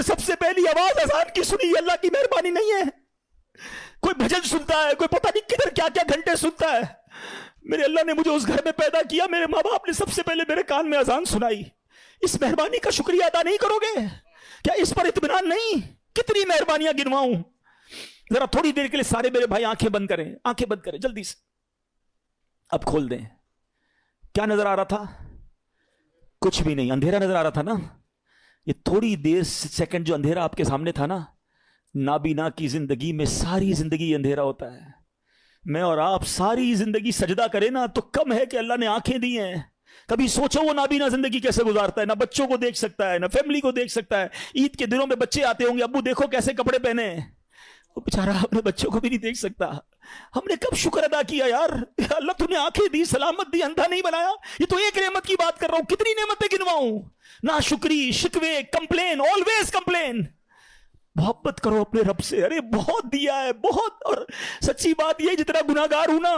سب سے پہلی آواز اذان کی سنی، اللہ کی مہربانی نہیں ہے؟ کوئی بھجن سنتا ہے، کوئی پتہ نہیں کدھر کیا کیا گھنٹے سنتا ہے. میرے اللہ نے مجھے اس گھر میں پیدا کیا، میرے ماں باپ نے سب سے پہلے میرے کان میں اذان سنائی. اس مہربانی کا شکریہ ادا نہیں کرو گے؟ کیا اس پر اطمینان نہیں؟ کتنی مہربانیاں گنواؤں. ذرا تھوڑی دیر کے لیے سارے میرے بھائی آنکھیں بند کریں، آنکھیں بند کریں جلدی سے. اب کھول دیں. کیا نظر آ رہا تھا؟ کچھ بھی نہیں، اندھیرا نظر آ رہا تھا نا. یہ تھوڑی دیر سیکنڈ جو اندھیرا آپ کے سامنے تھا نا، نابینا کی زندگی میں ساری زندگی اندھیرا ہوتا ہے. میں اور آپ ساری زندگی سجدہ کریں نا تو کم ہے کہ اللہ نے آنکھیں دی ہیں. کبھی سوچو وہ نابینا زندگی کیسے گزارتا ہے، نہ بچوں کو دیکھ سکتا ہے، نہ فیملی کو دیکھ سکتا ہے. عید کے دنوں میں بچے آتے ہوں گے، ابو دیکھو کیسے کپڑے پہنے ہیں. وہ بیچارہ اپنے بچوں کو بھی نہیں دیکھ سکتا. ہم نے کب شکر ادا کیا یار؟ اللہ تو نے آنکھیں دی، سلامت دی، اندھا نہیں بنایا. یہ تو ایک نعمت کی بات کر رہا ہوں، کتنی نعمتیں گنواؤں. نا شکری، شکوے، کمپلین، آلویز کمپلین. محبت کرو اپنے رب سے. ارے بہت دیا ہے، بہت. اور سچی بات یہ، جتنا گناہگار ہوں نا،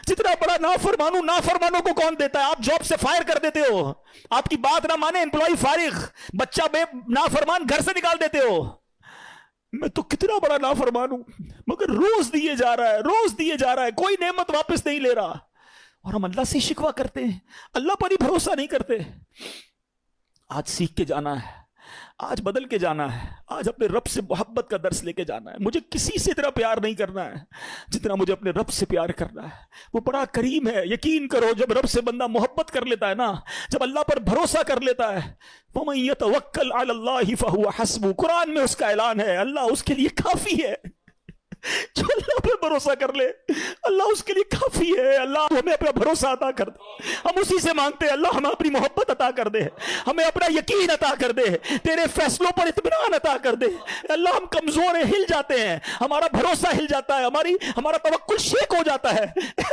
جتنا بڑا نافرمان ہوں، نافرمانوں کو کون دیتا ہے؟ آپ جاب سے فائر کر دیتے ہو، آپ کی بات نہ مانے امپلائی فارغ، بچہ بے نافرمان گھر سے نکال دیتے ہو. میں تو کتنا بڑا نافرمان ہوں، مگر روز دیے جا رہا ہے، روز دیے جا رہا ہے، کوئی نعمت واپس نہیں لے رہا. اور ہم اللہ سے شکوہ کرتے ہیں، اللہ پر ہی بھروسہ نہیں کرتے. آج سیکھ کے جانا ہے، آج بدل کے جانا ہے، آج اپنے رب سے محبت کا درس لے کے جانا ہے. مجھے کسی سے اتنا پیار نہیں کرنا ہے جتنا مجھے اپنے رب سے پیار کرنا ہے. وہ بڑا کریم ہے. یقین کرو جب رب سے بندہ محبت کر لیتا ہے نا، جب اللہ پر بھروسہ کر لیتا ہے، وَمَن يَتَوَكَّلْ عَلَى اللَّهِ فَهُوَ حَسْبُهُ، قرآن میں اس کا اعلان ہے، اللہ اس کے لیے کافی ہے. جو اللہ پہ بھروسہ کر لے اللہ اس کے لیے کافی ہے. اللہ ہمیں اپنا بھروسہ عطا کر دے، ہم اسی سے مانگتے ہیں. اللہ ہمیں اپنی محبت عطا کر دے، ہمیں اپنا یقین عطا کر دے، تیرے فیصلوں پر اطمینان عطا کر دے. اللہ ہم کمزور ہیں، ہل جاتے ہیں، ہمارا بھروسہ ہل جاتا ہے، ہمارا توکل شیک ہو جاتا ہے.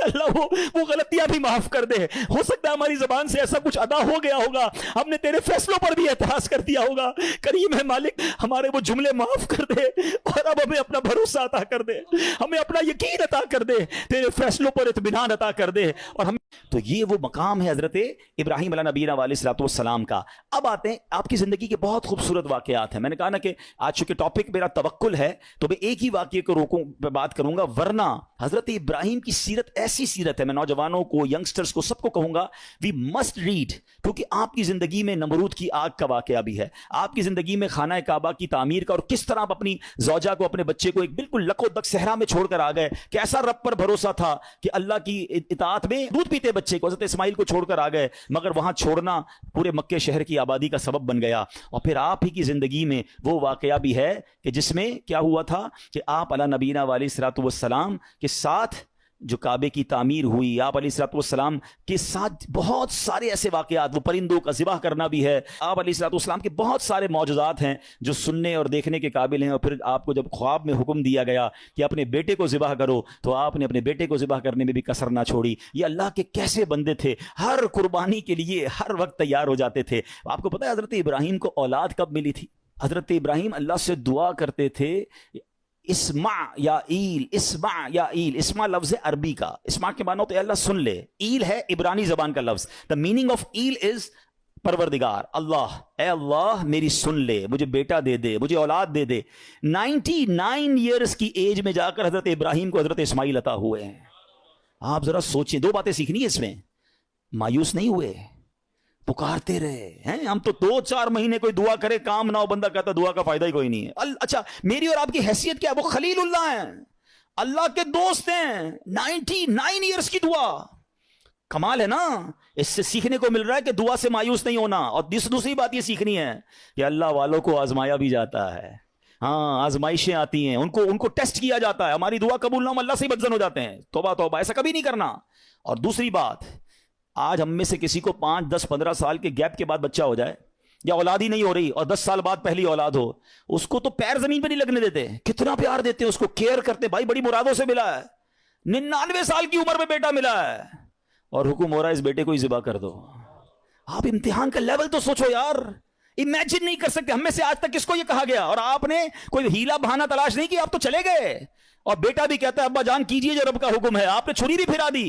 اللہ وہ غلطیاں بھی معاف کر دے. ہو سکتا ہے ہماری زبان سے ایسا کچھ ادا ہو گیا ہوگا، ہم نے تیرے فیصلوں پر بھی اعتراض کر دیا ہوگا. کریم ہے مالک، ہمارے وہ جملے معاف کر دے اور اب ہمیں اپنا بھروسہ عطا کر دے، ہمیں اپنا یقین عطا کر دے، تیرے فیصلوں پر اطمینان عطا کر دے. اور ہم تو یہ وہ مقام ہے حضرت ابراہیم علیہ نبینا علیہ السلام کا. اب آتے ہیں آپ کی زندگی کے بہت خوبصورت واقعات ہیں. میں نے کہا نا کہ آج چونکہ ٹاپک میرا توکل ہے تو میں ایک ہی واقعے کو روکوں پہ بات کروں گا، ورنہ حضرت ابراہیم کی سیرت ایسی سیرت ہے، میں نوجوانوں کو، ینگسٹرز کو، سب کو کہوں گا وی مسٹ ریڈ. کیونکہ آپ کی زندگی میں نمرود کی آگ کا واقعہ بھی ہے، آپ کی زندگی میں خانہ کعبہ کی تعمیر کا، اور کس طرح آپ اپنی زوجہ کو، اپنے بچے کو ایک بالکل لک و دک صحرا میں چھوڑ کر آ گئے. کیسا رب پر بھروسہ تھا کہ اللہ کی اطاعت میں دودھ پیتے بچے کو، حضرت اسماعیل کو چھوڑ کر آ گئے، مگر وہاں چھوڑنا پورے مکے شہر کی آبادی کا سبب بن گیا. اور پھر آپ ہی کی زندگی میں وہ واقعہ بھی ہے کہ جس میں کیا ہوا تھا کہ آپ علیہ نبینا علیہ الصلوۃ والسلام کے ساتھ جو کعبے کی تعمیر ہوئی، آپ علیہ الصلوۃ والسلام کے ساتھ بہت سارے ایسے واقعات، وہ پرندوں کا ذبح کرنا بھی ہے. آپ علیہ الصلوۃ والسلام کے بہت سارے معجزات ہیں جو سننے اور دیکھنے کے قابل ہیں. اور پھر آپ کو جب خواب میں حکم دیا گیا کہ اپنے بیٹے کو ذبح کرو تو آپ نے اپنے بیٹے کو ذبح کرنے میں بھی کسر نہ چھوڑی. یہ اللہ کے کیسے بندے تھے، ہر قربانی کے لیے ہر وقت تیار ہو جاتے تھے. آپ کو پتہ ہے حضرت ابراہیم کو اولاد کب ملی تھی؟ حضرت ابراہیم اللہ سے دعا کرتے تھے، اسمع یا ایل، اسمع یا ایل. اسمع لفظ عربی کا، اسمع کے معنی ہوتا ہے اللہ سن لے، ایل ہے عبرانی زبان کا لفظ. the meaning of L is پروردگار، اللہ، اے اللہ میری سن لے، مجھے بیٹا دے دے، مجھے اولاد دے دے. 99 ایئرز کی ایج میں جا کر حضرت ابراہیم کو حضرت اسماعیل عطا ہوئے ہیں. آپ ذرا سوچیں، دو باتیں سیکھنی ہے اس میں. مایوس نہیں ہوئے، پکارتے رہے ہیں. ہم تو 2-4 مہینے کوئی دعا کرے کام نہ ہو، بندہ کہتا دعا کا فائدہ ہی کوئی نہیں ہے. اچھا میری اور آپ کی حیثیت کیا ہے؟ وہ خلیل اللہ ہیں، اللہ کے دوست ہیں. 99 ایئرز کی دعا، کمال ہے نا. اس سے سیکھنے کو مل رہا ہے کہ دعا سے مایوس نہیں ہونا. اور دوسری بات یہ سیکھنی ہے کہ اللہ والوں کو آزمایا بھی جاتا ہے. ہاں آزمائشیں آتی ہیں، ان کو ٹیسٹ کیا جاتا ہے. ہماری دعا قبول نہ ہو اللہ سے ہی بدزن ہو جاتے ہیں. توبہ توبہ، ایسا کبھی نہیں کرنا. اور دوسری بات، آج ہم میں سے کسی کو 5, 10, 15 سال کے گیپ کے بعد بچہ ہو جائے یا اولاد ہی نہیں ہو رہی اور 10 سال بعد پہلی اولاد ہو، اس کو تو پیر زمین پہ نہیں لگنے دیتے. کتنا پیار دیتے ہیں اس کو، کیئر کرتے. بھائی بڑی مرادوں سے ملا ہے، 99 سال کی عمر میں بیٹا ملا ہے اور حکم ہو رہا ہے اس بیٹے کو ہی ذبح کر دو. آپ امتحان کا لیول تو سوچو یار. امیجن نہیں کر سکتے ہم میں سے آج تک کس کو یہ کہا گیا، اور آپ نے کوئی ہیلا بہانہ تلاش نہیں کیا، آپ تو چلے گئے. اور بیٹا بھی کہتا ہے ابا جان کیجئے جو رب کا حکم ہے. آپ نے چھری بھی پھرا دی.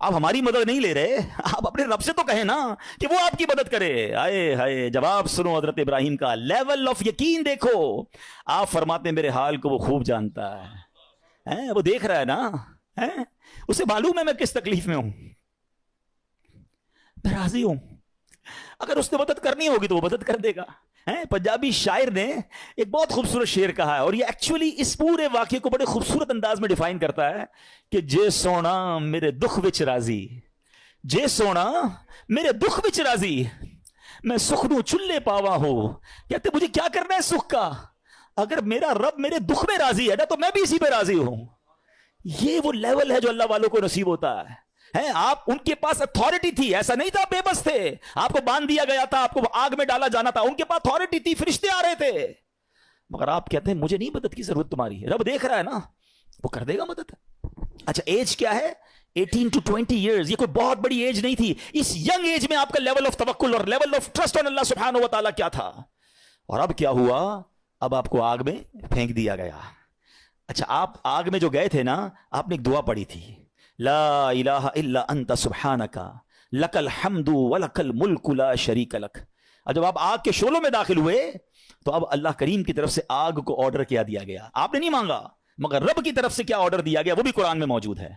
آپ ہماری مدد نہیں لے رہے, آپ اپنے رب سے تو کہیں نا کہ وہ آپ کی مدد کرے. آئے ہائے, جواب سنو حضرت ابراہیم کا, لیول آف یقین دیکھو. آپ فرماتے ہیں میرے حال کو وہ خوب جانتا ہے, وہ دیکھ رہا ہے نا, اسے معلوم ہے میں کس تکلیف میں ہوں, میں راضی ہوں. اگر اس نے مدد کرنی ہوگی تو وہ مدد کر دے گا. پنجابی شاعر نے ایک بہت خوبصورت شعر کہا ہے, اور یہ ایکچولی اس پورے واقعے کو بڑے خوبصورت انداز میں ڈیفائن کرتا ہے کہ جے سونا میرے دکھ وچ راضی, جے سونا میرے دکھ وچ راضی, میں سکھ نو چلے پاوا ہو. کہتے مجھے کیا کرنا ہے سکھ کا, اگر میرا رب میرے دکھ میں راضی ہے نا تو میں بھی اسی پہ راضی ہوں. یہ وہ لیول ہے جو اللہ والوں کو نصیب ہوتا ہے. آپ ان کے پاس اتھارٹی تھی, ایسا نہیں تھا بے بس تھے, آپ کو باندھ دیا گیا تھا, آپ کو آگ میں ڈالا جانا تھا, ان کے پاس اتھارٹی تھی, فرشتے آ رہے تھے, مگر آپ کہتے ہیں مجھے نہیں مدد کی ضرورت تمہاری, رب دیکھ رہا ہے نا وہ کر دے گا مدد. اچھا ایج کیا ہے, 18 to 20 years, یہ کوئی بہت بڑی ایج نہیں تھی. اس ینگ ایج میں آپ کا لیول آف توکل اور لیول آف ٹرسٹ آن اللہ سبحانہ و تعالیٰ کیا تھا. اور اب کیا ہوا, اب آپ کو آگ میں پھینک دیا گیا. اچھا آپ آگ میں جو گئے تھے نا, آپ نے ایک دعا پڑھی تھی, لا الہ الا انت سبحانک لک الحمد ولک الملک لا شریک لک. اور جب آپ آگ کے شعلوں میں داخل ہوئے تو اب اللہ کریم کی طرف سے آگ کو آرڈر کیا دیا گیا. آپ نے نہیں مانگا, مگر رب کی طرف سے کیا آرڈر دیا گیا وہ بھی قرآن میں موجود ہے.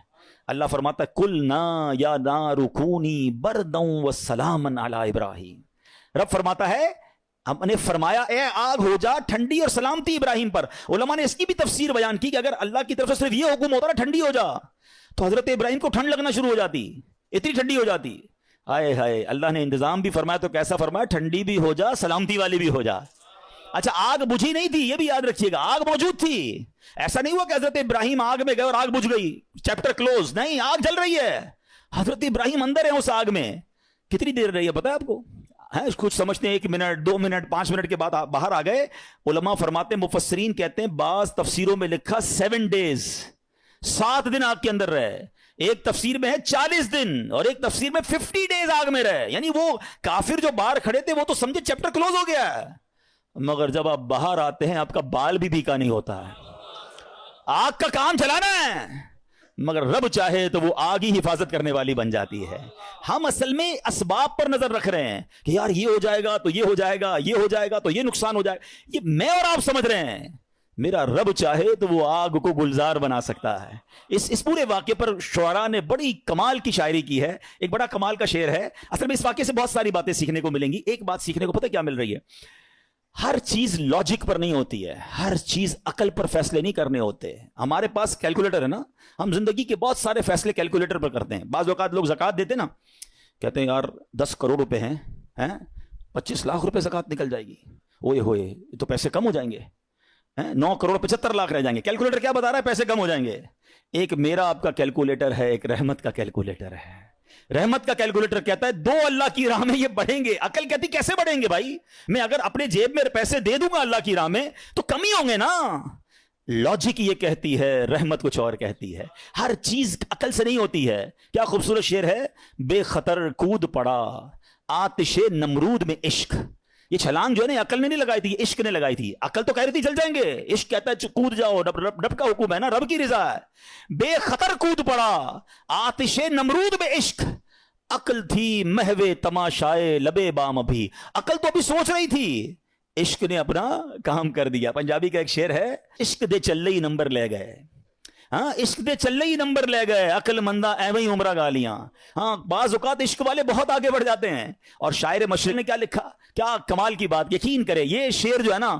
اللہ فرماتا ہے قلنا یا نار کونی بردا وسلاما علی ابراہیم. رب فرماتا ہے ہم نے فرمایا اے آگ ہو جا ٹھنڈی اور سلامتی ابراہیم پر. علماء نے اس کی بھی تفسیر بیان کی کہ اگر اللہ کی طرف سے صرف یہ حکم ہوتا نا ٹھنڈی ہو جا, تو حضرت ابراہیم کو ٹھنڈ لگنا شروع ہو جاتی, اتنی ٹھنڈی ہو جاتی. آئے ہائے, اللہ نے انتظام بھی فرمایا تو کیسا فرمایا, ٹھنڈی بھی ہو جا سلامتی والی بھی ہو جا. اچھا آگ بجھی نہیں تھی, یہ بھی یاد رکھیے گا, آگ موجود تھی. ایسا نہیں ہوا کہ حضرت ابراہیم آگ میں گئے اور آگ بجھ گئی, چیپٹر کلوز. نہیں, آگ جل رہی ہے, حضرت ابراہیم اندر ہیں اس آگ میں. کتنی دیر رہی ہے پتا ہے آپ کو, کچھ سمجھتے ہیں 1 منٹ 2 منٹ 5 منٹ کے بعد باہر آ گئے. علماء فرماتے ہیں, مفسرین کہتے ہیں بعض تفسیروں میں لکھا 7 days, 7 دن آگ کے اندر رہے. ایک تفسیر میں ہے 40 دن اور ایک تفسیر میں 50 days آگ میں رہے. یعنی وہ کافر جو باہر کھڑے تھے وہ تو سمجھے چیپٹر کلوز ہو گیا ہے, مگر جب آپ باہر آتے ہیں آپ کا بال بھی بھیکا نہیں ہوتا ہے. آگ کا کام چلانا ہے, مگر رب چاہے تو وہ آگ ہی حفاظت کرنے والی بن جاتی ہے. ہم اصل میں اسباب پر نظر رکھ رہے ہیں کہ یار یہ ہو جائے گا تو یہ ہو جائے گا, یہ ہو جائے گا تو یہ نقصان ہو جائے گا. یہ میں اور آپ سمجھ رہے ہیں, میرا رب چاہے تو وہ آگ کو گلزار بنا سکتا ہے. اس پورے واقعے پر شعراء نے بڑی کمال کی شاعری کی ہے. ایک بڑا کمال کا شعر ہے. اصل میں اس واقعے سے بہت ساری باتیں سیکھنے کو ملیں گی. ایک بات سیکھنے کو پتہ کیا مل رہی ہے, ہر چیز لاجک پر نہیں ہوتی ہے, ہر چیز عقل پر فیصلے نہیں کرنے ہوتے. ہمارے پاس کیلکولیٹر ہے نا, ہم زندگی کے بہت سارے فیصلے کیلکولیٹر پر کرتے ہیں. بعض اوقات لوگ زکوٰۃ دیتے نا, کہتے ہیں یار 10 کروڑ روپے ہیں, 25 لاکھ روپے زکوٰۃ نکل جائے گی, اوئے ہوئے یہ تو پیسے کم ہو جائیں گے, 9 کروڑ 75 لاکھ رہ جائیں گے. کیلکولیٹر کیا بتا رہا ہے, پیسے کم ہو جائیں گے. ایک میرا آپ کا کیلکولیٹر ہے, ایک رحمت کا کیلکولیٹر ہے. رحمت کا کیلکولیٹر کہتا ہے 2 اللہ کی راہ میں یہ بڑھیں گے. عقل کہتی کیسے بڑھیں گے بھائی, میں اگر اپنے جیب میں پیسے دے دوں گا اللہ کی راہ میں تو کم ہی ہوں گے نا. لاجک یہ کہتی ہے, رحمت کچھ اور کہتی ہے. ہر چیز عقل سے نہیں ہوتی ہے. کیا خوبصورت شعر ہے, بے خطر کود پڑا آتش نمرود میں عشق. یہ چھلانگ جو ہے نا عقل نے نہیں لگائی تھی, عشق نے لگائی تھی. عقل تو کہہ رہی تھی چل جائیں گے, عشق کہتا ہے کود جاؤ, رب کا حکم ہے نا, رب کی رضا ہے. بے خطر کود پڑا آتش نمرود میں عشق. عقل تھی محو تماشائے لبے بام, ابھی عقل تو ابھی سوچ رہی تھی, عشق نے اپنا کام کر دیا. پنجابی کا ایک شعر ہے, عشق دے چلے ہی نمبر لے گئے. ہاں عشق دے چلے ہی نمبر لے گئے, عقل مندہ ایویں ہی عمرہ گالیاں. ہاں بعض اوقات عشق والے بہت آگے بڑھ جاتے ہیں. اور شاعر مشرق نے کیا لکھا, کیا کمال کی بات. یقین کرے یہ شعر جو ہے نا,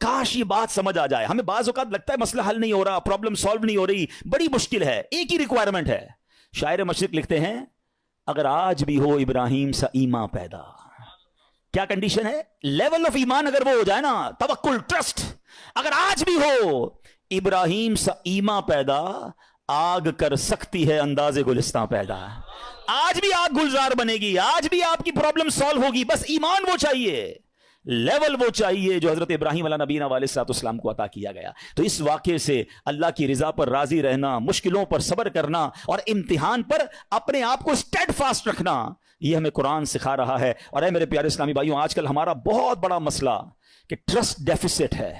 کاش یہ بات سمجھ آ جائے. ہمیں بعض اوقات لگتا ہے مسئلہ حل نہیں ہو رہا, پرابلم سالو نہیں ہو رہی, بڑی مشکل ہے. ایک ہی ریکوائرمنٹ ہے. شاعر مشرق لکھتے ہیں, اگر آج بھی ہو ابراہیم سا ایمان پیدا. کیا کنڈیشن ہے, لیول آف ایمان اگر وہ ہو جائے نا, توکل ٹرسٹ, اگر آج بھی ہو ابراہیم سا ایمان پیدا, آگ کر سکتی ہے انداز گلستان پیدا. آج بھی آگ گلزار بنے گی, آج بھی آپ کی پرابلم سالو ہوگی. بس ایمان وہ چاہیے, لیول وہ چاہیے جو حضرت ابراہیم علیہ نبینا علیہ الصلوۃ والسلام کو عطا کیا گیا. تو اس واقعے سے اللہ کی رضا پر راضی رہنا, مشکلوں پر صبر کرنا اور امتحان پر اپنے آپ کو اسٹیڈ فاسٹ رکھنا, یہ ہمیں قرآن سکھا رہا ہے. اور اے میرے پیارے اسلامی بھائیوں, آج کل ہمارا بہت بڑا مسئلہ کہ ٹرسٹ ڈیفیسٹ ہے.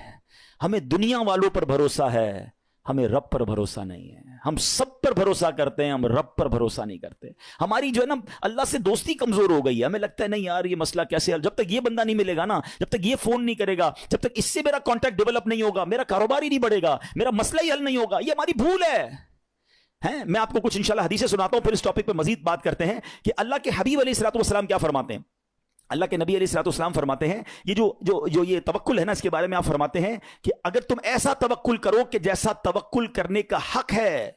ہمیں دنیا والوں پر بھروسہ ہے, ہمیں رب پر بھروسہ نہیں ہے. ہم سب پر بھروسہ کرتے ہیں, ہم رب پر بھروسہ نہیں کرتے. ہماری جو ہے نا اللہ سے دوستی کمزور ہو گئی ہے. ہمیں لگتا ہے نہیں یار یہ مسئلہ کیسے, جب تک یہ بندہ نہیں ملے گا نا, جب تک یہ فون نہیں کرے گا, جب تک اس سے میرا کانٹیکٹ ڈیولپ نہیں ہوگا, میرا کاروبار ہی نہیں بڑھے گا, میرا مسئلہ ہی حل نہیں ہوگا. یہ ہماری بھول ہے. میں آپ کو کچھ انشاءاللہ حدیثیں سناتا ہوں, پھر اس ٹاپک پہ مزید بات کرتے ہیں کہ اللہ کے حبیب علیہ الصلوۃ والسلام کیا فرماتے ہیں. اللہ کے نبی علیہ الصلوۃ والسلام فرماتے ہیں, یہ جو یہ توکل ہے نا, اس کے بارے میں آپ فرماتے ہیں کہ اگر تم ایسا توکل کرو کہ جیسا توکل کرنے کا حق ہے,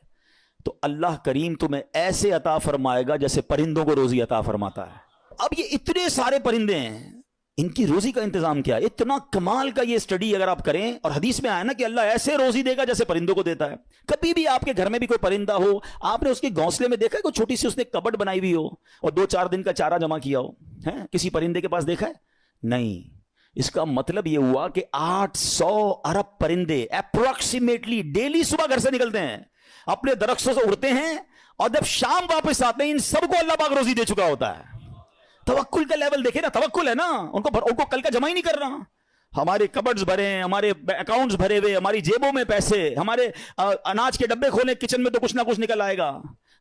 تو اللہ کریم تمہیں ایسے عطا فرمائے گا جیسے پرندوں کو روزی عطا فرماتا ہے. اب یہ اتنے سارے پرندے ہیں, ان کی روزی کا انتظام کیا ہے؟ اتنا کمال کا یہ سٹڈی اگر آپ کریں, اور حدیث میں آیا نا کہ اللہ ایسے روزی دے گا جیسے پرندوں کو دیتا ہے. کبھی بھی آپ کے گھر میں بھی کوئی پرندہ ہو, آپ نے اس کے گھونسلے میں دیکھا ہے کوئی چھوٹی سی اس نے کبڈ بنائی ہوئی ہو اور 2-4 دن کا چارہ جمع کیا ہو؟ کسی پرندے کے پاس دیکھا ہے؟ نہیں. اس کا مطلب یہ ہوا کہ 800 ارب پرندے اپروکسیمیٹلی ڈیلی صبح گھر سے نکلتے ہیں, اپنے درختوں سے اڑتے ہیں, اور جب شام واپس آتے ہیں ان سب کو اللہ پاک روزی دے چکا ہوتا ہے. توکل کا لیول دیکھیں نا, توکل ہے نا, ان کو کل کا جمع ہی نہیں کر رہا. ہمارے کبڈز بھرے ہیں, ہمارے اکاؤنٹس بھرے ہوئے, ہماری جیبوں میں پیسے, ہمارے اناج کے ڈبے کھولے کچن میں تو کچھ نہ کچھ نکل آئے گا,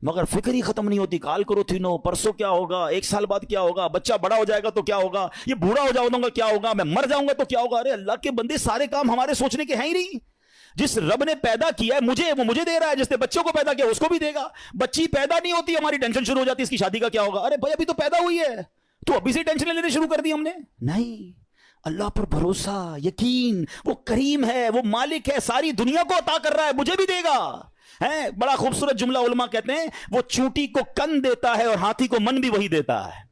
مگر فکر ہی ختم نہیں ہوتی. کال کرو تھینو, پرسوں کیا ہوگا, 1 سال بعد کیا ہوگا, بچہ بڑا ہو جائے گا تو کیا ہوگا, یہ بوڑھا ہو جاؤں گا کیا ہوگا, میں مر جاؤں گا تو کیا ہوگا. ارے اللہ کے بندے, سارے کام ہمارے سوچنے کے ہیں ہی نہیں. جس رب نے پیدا کیا ہے مجھے, وہ مجھے دے رہا ہے. جس نے بچوں کو پیدا کیا اس کو بھی دے گا. بچی پیدا نہیں ہوتی, ہماری ٹینشن شروع ہو جاتی ہے اس کی شادی کا کیا ہوگا. ارے بھائی ابھی تو پیدا ہوئی ہے, تو ابھی سے ٹینشن لینے شروع کر دی ہم نے. نہیں, اللہ پر بھروسہ, یقین, وہ کریم ہے, وہ مالک ہے, ساری دنیا کو عطا کر رہا ہے, مجھے بھی دے گا. بڑا خوبصورت جملہ علماء کہتے ہیں, وہ چونٹی کو کن دیتا ہے اور ہاتھی کو من بھی وہی دیتا ہے.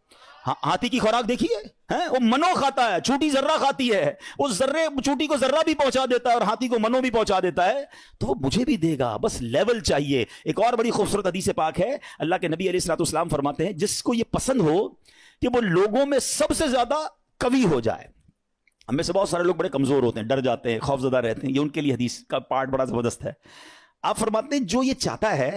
ہاتھی کی خوراک دیکھیے, وہ منو کھاتا ہے, چونٹی ذرہ کھاتی ہے, وہ چونٹی کو ذرہ بھی پہنچا دیتا ہے اور ہاتھی کو منو بھی پہنچا دیتا ہے. تو وہ مجھے بھی دے گا, بس لیول چاہیے. ایک اور بڑی خوبصورت حدیث پاک ہے, اللہ کے نبی علیہ الصلوۃ والسلام فرماتے ہیں, جس کو یہ پسند ہو کہ وہ لوگوں میں سب سے زیادہ قوی ہو جائے. ہم میں سے بہت سارے لوگ بڑے کمزور ہوتے ہیں, ڈر جاتے ہیں, خوفزدہ رہتے ہیں, یہ ان کے لیے حدیث کا پارٹ بڑا زبردست ہے. آپ فرماتے ہیں جو یہ چاہتا ہے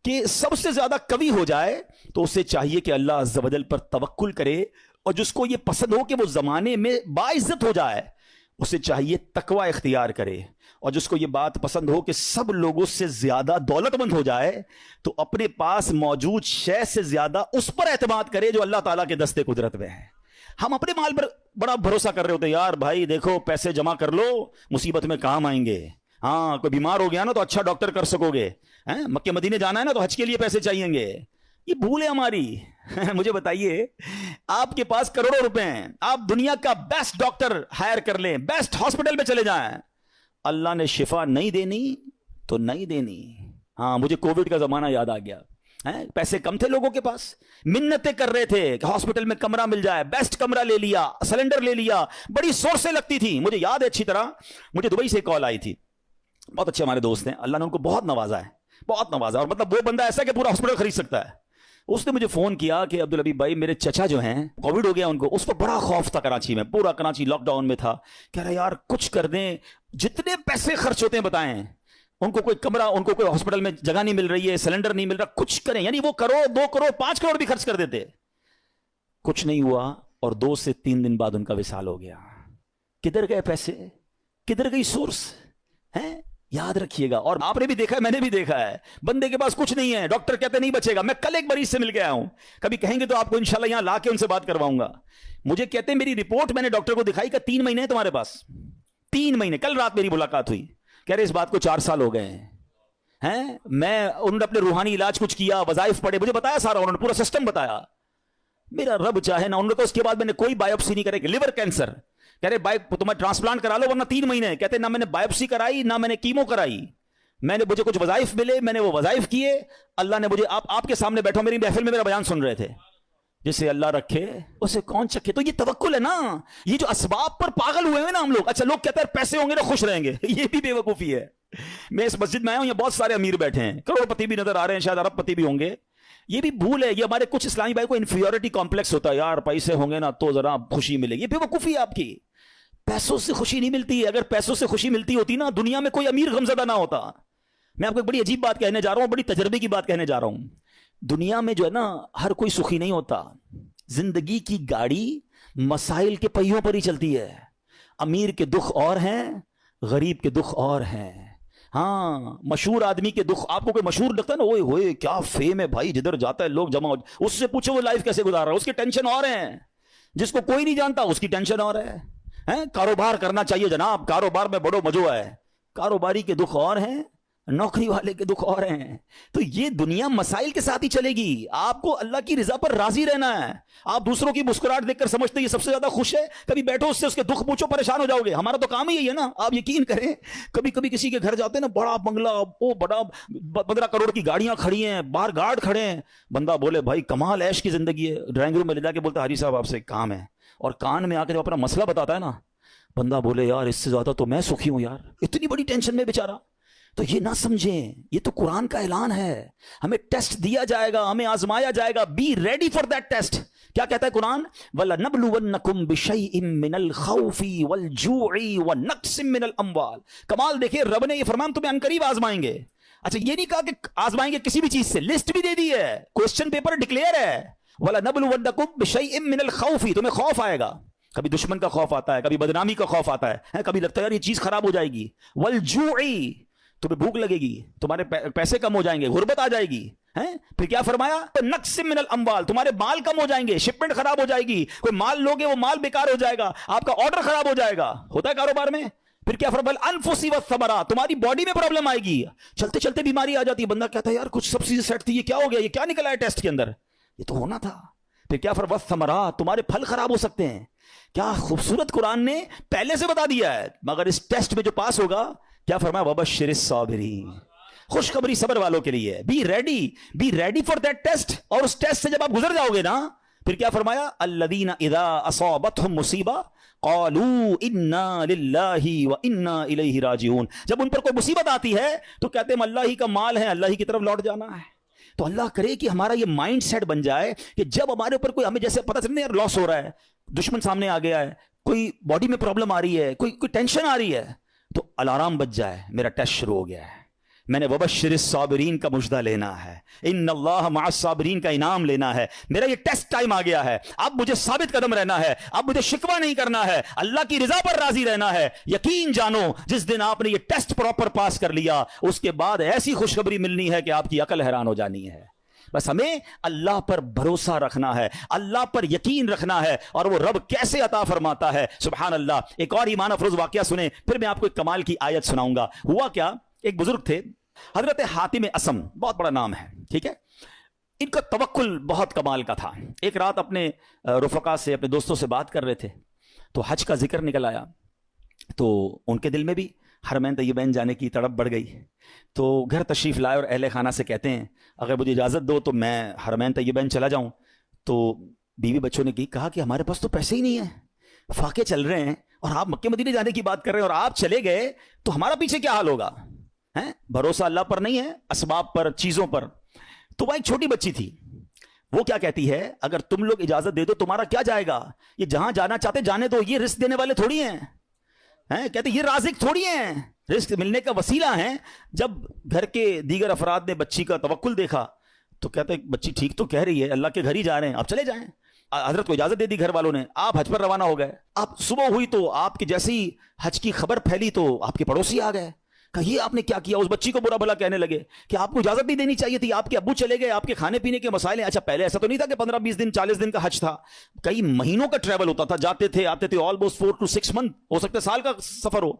کہ سب سے زیادہ قوی ہو جائے, تو اسے چاہیے کہ اللہ عز و جل پر توکل کرے, اور جس کو یہ پسند ہو کہ وہ زمانے میں باعزت ہو جائے, اسے چاہیے تقوی اختیار کرے. اور جس کو یہ بات پسند ہو کہ سب لوگوں سے زیادہ دولت مند ہو جائے, تو اپنے پاس موجود شے سے زیادہ اس پر اعتماد کرے جو اللہ تعالیٰ کے دستے قدرت میں ہے. ہم اپنے مال پر بڑا بھروسہ کر رہے ہوتے ہیں, یار بھائی دیکھو پیسے جمع کر لو, مصیبت میں کام آئیں گے. ہاں, کوئی بیمار ہو گیا نا تو اچھا ڈاکٹر کر سکو گے, مکے مدینے جانا ہے نا تو حج کے لیے پیسے چاہیے گے. یہ بھول ہے ہماری. مجھے بتائیے, آپ کے پاس کروڑوں روپے ہیں, آپ دنیا کا بیسٹ ڈاکٹر ہائر کر لیں, بیسٹ ہاسپٹل میں چلے جائیں, اللہ نے شفا نہیں دینی تو نہیں دینی. ہاں, مجھے کووڈ کا زمانہ یاد آ گیا. پیسے کم تھے لوگوں کے پاس, منتیں کر رہے تھے کہ ہاسپٹل میں کمرہ مل جائے, بیسٹ کمرہ لے لیا, سلنڈر لے لیا, بڑی سورسیں لگتی تھی. مجھے یاد ہے اچھی طرح, مجھے دبئی سے کال آئی تھی, بہت اچھے ہمارے دوست ہیں, اللہ نے ان کو بہت نوازا ہے, بہت نوازا, اور مطلب وہ بندہ ایسا ہے کہ پورا ہاسپٹل خرید سکتا ہے. اس نے مجھے فون کیا کہ عبدالحبیب بھائی میرے چچا جو ہیں کووڈ ہو گیا ان کو, اس پر بڑا خوف تھا کراچی میں, پورا کراچی لاک ڈاؤن میں تھا. کہہ رہا یار کچھ کر دیں, جتنے پیسے خرچ ہوتے ہیں بتائیں, ان کو کوئی کمرہ, ان کو کوئی ہاسپٹل میں جگہ نہیں مل رہی ہے, سلنڈر نہیں مل رہا, کچھ کریں. یعنی وہ کروڑ 2 کروڑ 5 کروڑ بھی خرچ کر دیتے, کچھ نہیں ہوا, اور 2 سے 3 دن بعد ان کا وصال ہو گیا. کدھر گئے پیسے, کدھر گئی سورس ہیں؟ یاد رکھیے گا. اور آپ نے بھی دیکھا ہے, میں نے بھی دیکھا ہے, بندے کے پاس کچھ نہیں ہے, ڈاکٹر کہتے نہیں بچے گا. میں کل ایک مریض سے مل کے آیا ہوں, کبھی کہیں گے تو آپ کو انشاءاللہ یہاں لا کے ان سے بات کرواؤں گا. مجھے کہتے ہیں میری رپورٹ میں نے ڈاکٹر کو دکھائی کہ 3 مہینے ہیں تمہارے پاس, 3 مہینے. کل رات میری ملاقات ہوئی, کہہ رہے اس بات کو 4 سال ہو گئے ہیں. میں انہوں نے اپنے روحانی علاج کچھ کیا, وظائف پڑھے, مجھے بتایا سارا, انہوں نے پورا سسٹم بتایا. میرا رب چاہے نا, انہوں نے تو اس کے بعد میں نے کوئی بایوپسی نہیں کرے, لیور کینسر, کہہ رہے تمہیں ٹرانسپلانٹ کرا لو ورنہ 3 مہینے. کہتے نہ میں نے بایوپسی کرائی, نہ میں نے کیمو کرائی, میں نے, مجھے کچھ وظائف ملے, میں نے وہ وظائف کیے. اللہ نے مجھے, آپ کے سامنے بیٹھو میری محفل میں میرا بیان سن رہے تھے, جسے اللہ رکھے اسے کون چکھے. تو یہ توکل ہے نا, یہ جو اسباب پر پاگل ہوئے ہیں نا ہم لوگ. اچھا لوگ کہتے ہیں پیسے ہوں گے نا خوش رہیں گے, یہ بھی بے وقوفی ہے. میں اس مسجد میں آیا ہوں, یہاں بہت سارے امیر بیٹھے ہیں, کروڑ پتی بھی نظر آ رہے ہیں, شاید ارب پتی بھی ہوں گے. یہ بھی بھول ہے, یہ ہمارے کچھ اسلامی بھائی کو انفیریٹی کمپلیکس ہوتا ہے, یار پیسے ہوں گے نا تو ذرا خوشی ملے گی. یہ بے وقوفی ہے آپ کی, پیسوں سے خوشی نہیں ملتی. اگر پیسوں سے خوشی ملتی ہوتی نا, دنیا میں کوئی امیر غمزدہ نہ ہوتا. میں آپ کو ایک بڑی عجیب بات کہنے جا رہا ہوں, بڑی تجربے کی بات کہنے جا رہا ہوں. دنیا میں جو ہے نا ہر کوئی سخی نہیں ہوتا. زندگی کی گاڑی مسائل کے پہیوں پر ہی چلتی ہے. امیر کے دکھ اور ہیں, غریب کے دکھ اور ہیں. ہاں مشہور آدمی کے دکھ آپ کو کوئی مشہور لگتا ہے نا, اوئے ہوئے کیا فیم ہے بھائی, جدھر جاتا ہے لوگ جمع ہو, اس سے پوچھو وہ لائف کیسے گزار رہا ہے, اس کی ٹینشن اور ہے. جس کو کوئی نہیں جانتا اس کی ٹینشن اور ہے. کاروبار کرنا چاہیے جناب, کاروبار میں بڑو مزو ہے, کاروباری کے دکھ اور ہیں, نوکری والے کے دکھ اور ہیں. تو یہ دنیا مسائل کے ساتھ ہی چلے گی. آپ کو اللہ کی رضا پر راضی رہنا ہے. آپ دوسروں کی مسکراہٹ دیکھ کر سمجھتے ہیں یہ سب سے زیادہ خوش ہے, کبھی بیٹھو اس سے اس کے دکھ پوچھو, پریشان ہو جاؤ گے. ہمارا تو کام ہی یہی ہے نا, آپ یقین کریں کبھی کبھی کسی کے گھر جاتے ہیں نا, بڑا بنگلہ, وہ بڑا 15 کروڑ کی گاڑیاں کھڑی ہیں, باہر گارڈ کھڑے ہیں, بندہ بولے بھائی کمال عیش کی زندگی ہے, ڈرائنگ روم میں لے جا کے بولتا حاجی صاحب آپ سے ایک کام ہے, اور کان میں آ کے جب اپنا مسئلہ بتاتا ہے نا, بندہ بولے یار اس سے زیادہ تو میں سخی ہوں یار, اتنی بڑی ٹینشن میں بیچارہ. تو یہ نہ سمجھیں, یہ تو قرآن کا اعلان ہے, ہمیں ٹیسٹ دیا جائے گا, ہمیں آزمایا جائے گا. Be ready for that test. کیا کہتا ہے قرآن, وَلَنَبْلُوَنَّكُمْ بِشَيْءٍ مِّنَ الْخَوْفِ وَالْجُوعِ وَنَقْصٍ مِّنَ الْأَمْوَالِ. کمال دیکھیں, رب نے یہ فرمان تمہیں عنقریب آزمائیں گے. اچھا یہ نہیں کہا کہ آزمائیں گے کسی بھی چیز سے, لسٹ بھی دے دی ہے, کوسچن پیپر ڈکلیئر ہے. وَلَنَبْلُوَنَّكُمْ بِشَيْءٍ مِّنَ الْخَوْفِ, تمہیں خوف آئے گا, کبھی دشمن کا خوف آتا ہے, کبھی بدنامی کا خوف آتا ہے, کبھی لگتا ہے یار یہ چیز خراب ہو جائے گی. وَالْجُوعِ, تمہیں بھوک لگے گی, تمہارے پیسے کم ہو جائیں گے, غربت آ جائے گی. پھر کیا فرمایا, نقص من الاموال, تمہارے مال کم ہو جائیں گے, شپمنٹ خراب ہو جائے گی, کوئی مال لوگے وہ مال بیکار ہو جائے گا, آپ کا آرڈر خراب ہو جائے گا, ہوتا ہے کاروبار میں. پھر کیا فرمایا, الانفس والثمرات, تمہاری باڈی میں پرابلم آئے گی, چلتے چلتے بیماری آ جاتی ہے, بندہ کہتا ہے یار کچھ سب چیزیں سیٹ تھی, یہ کیا ہو گیا, یہ کیا نکلا ہے ٹیسٹ کے اندر, یہ تو ہونا تھا. پھر کیا فرمایا, والثمرات, تمہارے پھل خراب ہو سکتے ہیں. کیا خوبصورت قرآن نے پہلے سے بتا دیا ہے, مگر اس ٹیسٹ میں جو پاس ہوگا, کیا فرمایا, وبشر الصابرین, خوشخبری صبر والوں کے لیے. Be ready for that test. اور اس ٹیسٹ سے جب آپ گزر جاؤ گے نا, پھر کیا فرمایا, الذین اذا اصابتهم مصیبہ قالوا انا للہ وانا الیہ راجعون. جب ان پر کوئی مصیبت آتی ہے تو کہتے ہیں ہم اللہ ہی کا مال ہے, اللہ ہی کی طرف لوٹ جانا ہے. تو اللہ کرے کہ ہمارا یہ مائنڈ سیٹ بن جائے کہ جب ہمارے اوپر کوئی, ہمیں جیسے پتہ چلے یار لاس ہو رہا ہے, دشمن سامنے آ گیا ہے, کوئی باڈی میں پرابلم آ رہی ہے, کوئی ٹینشن آ رہی ہے, تو الارم بج جائے, میرا ٹیسٹ شروع ہو گیا ہے, میں نے وبشر الصابرین کا مجدہ لینا ہے, ان اللہ مع الصابرین کا انعام لینا ہے, میرا یہ ٹیسٹ ٹائم آ گیا ہے, اب مجھے ثابت قدم رہنا ہے, اب مجھے شکوہ نہیں کرنا ہے, اللہ کی رضا پر راضی رہنا ہے. یقین جانو جس دن آپ نے یہ ٹیسٹ پراپر پاس کر لیا, اس کے بعد ایسی خوشخبری ملنی ہے کہ آپ کی عقل حیران ہو جانی ہے. بس ہمیں اللہ پر بھروسہ رکھنا ہے, اللہ پر یقین رکھنا ہے, اور وہ رب کیسے عطا فرماتا ہے, سبحان اللہ. ایک اور ایمان افروز واقعہ سنیں, پھر میں آپ کو ایک کمال کی آیت سناؤں گا. ہوا کیا, ایک بزرگ تھے حضرت حاتم اسم, بہت بڑا نام ہے, ٹھیک ہے. ان کا توکل بہت کمال کا تھا. ایک رات اپنے رفقا سے, اپنے دوستوں سے بات کر رہے تھے, تو حج کا ذکر نکل آیا, تو ان کے دل میں بھی حرمین طیبین جانے کی تڑپ بڑھ گئی. تو گھر تشریف لائے اور اہل خانہ سے کہتے ہیں اگر مجھے اجازت دو تو میں حرمین طیبین چلا جاؤں. تو بیوی بچوں نے کہا کہ ہمارے پاس تو پیسے ہی نہیں ہیں, فاقے چل رہے ہیں, اور آپ مکے مدینے جانے کی بات کر رہے ہیں, اور آپ چلے گئے تو ہمارا پیچھے کیا حال ہوگا. بھروسہ اللہ پر نہیں ہے, اسباب پر, چیزوں پر. تو وہ ایک چھوٹی بچی تھی, وہ کیا کہتی ہے, اگر تم لوگ اجازت دے دو تمہارا کیا جائے گا, یہ جہاں جانا چاہتے جانے دو, یہ رزق دینے والے تھوڑی ہیں, کہتے یہ رازق تھوڑی ہیں, رزق ملنے کا وسیلہ ہیں. جب گھر کے دیگر افراد نے بچی کا توکل دیکھا تو کہتے بچی ٹھیک تو کہہ رہی ہے, اللہ کے گھر ہی جا رہے ہیں, آپ چلے جائیں. حضرت کو اجازت دے دی گھر والوں نے, آپ حج پر روانہ ہو گئے. آپ صبح ہوئی تو آپ کی جیسی حج کی خبر پھیلی تو آپ کے پڑوسی آ گئے, کہ یہ آپ نے کیا کیا. اس بچی کو برا بھلا کہنے لگے کہ آپ کو اجازت نہیں دینی چاہیے تھی, آپ کے ابو چلے گئے, آپ کے کھانے پینے کے مسائل ہیں. اچھا پہلے ایسا تو نہیں تھا کہ 15-20 دن 40 دن کا حج تھا, کئی مہینوں کا ٹریول ہوتا تھا, جاتے تھے آتے تھے, آلموسٹ 4 to 6 month, ہو سکتا ہے سال کا سفر ہو.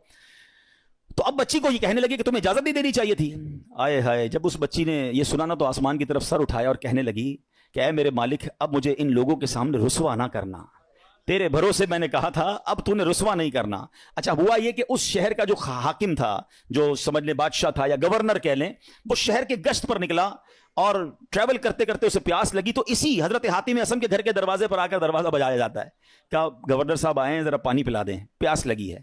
تو اب بچی کو یہ کہنے لگے کہ تمہیں اجازت نہیں دینی چاہیے تھی. آئے ہائے, جب اس بچی نے یہ سنا نا تو آسمان کی طرف سر اٹھایا اور کہنے لگی کہ اے میرے مالک, اب مجھے ان لوگوں کے سامنے رسوا نہ کرنا, تیرے بھروسے میں نے کہا تھا, اب تو نے رسوا نہیں کرنا. اچھا ہوا یہ کہ اس شہر کا جو حاکم تھا, جو سمجھ لیں بادشاہ تھا یا گورنر کہہ لیں, وہ شہر کے گشت پر نکلا اور ٹریول کرتے کرتے اسے پیاس لگی. تو اسی حضرت حاتم اسم کے گھر کے دروازے پر آ کر دروازہ بجایا جاتا ہے, کہا گورنر صاحب آئے ہیں, ذرا پانی پلا دیں, پیاس لگی ہے.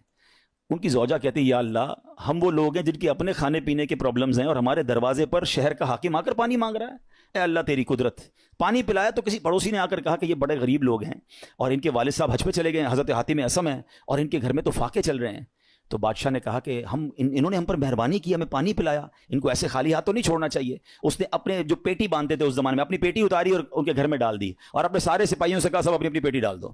ان کی زوجہ کہتی یا اللہ, ہم وہ لوگ ہیں جن کے اپنے کھانے پینے کے پرابلمز ہیں, اور ہمارے دروازے پر شہر کا حاکم آ کر پانی مانگ رہا ہے. اے اللہ تیری قدرت. پانی پلایا تو کسی پڑوسی نے آ کر کہا کہ یہ بڑے غریب لوگ ہیں, اور ان کے والد صاحب حج پہ چلے گئے ہیں, حضرت حاتم اسم ہیں, اور ان کے گھر میں تو فاقے چل رہے ہیں. تو بادشاہ نے کہا کہ انہوں نے ہم پر مہربانی کی, ہمیں پانی پلایا, ان کو ایسے خالی ہاتھ تو نہیں چھوڑنا چاہیے. اس نے اپنے جو پیٹی باندھتے تھے اس زمانے میں, اپنی پیٹی اتاری اور ان کے گھر میں ڈال دی, اور اپنے سارے سپاہیوں سے کہا سب اپنی اپنی پیٹی ڈال دو.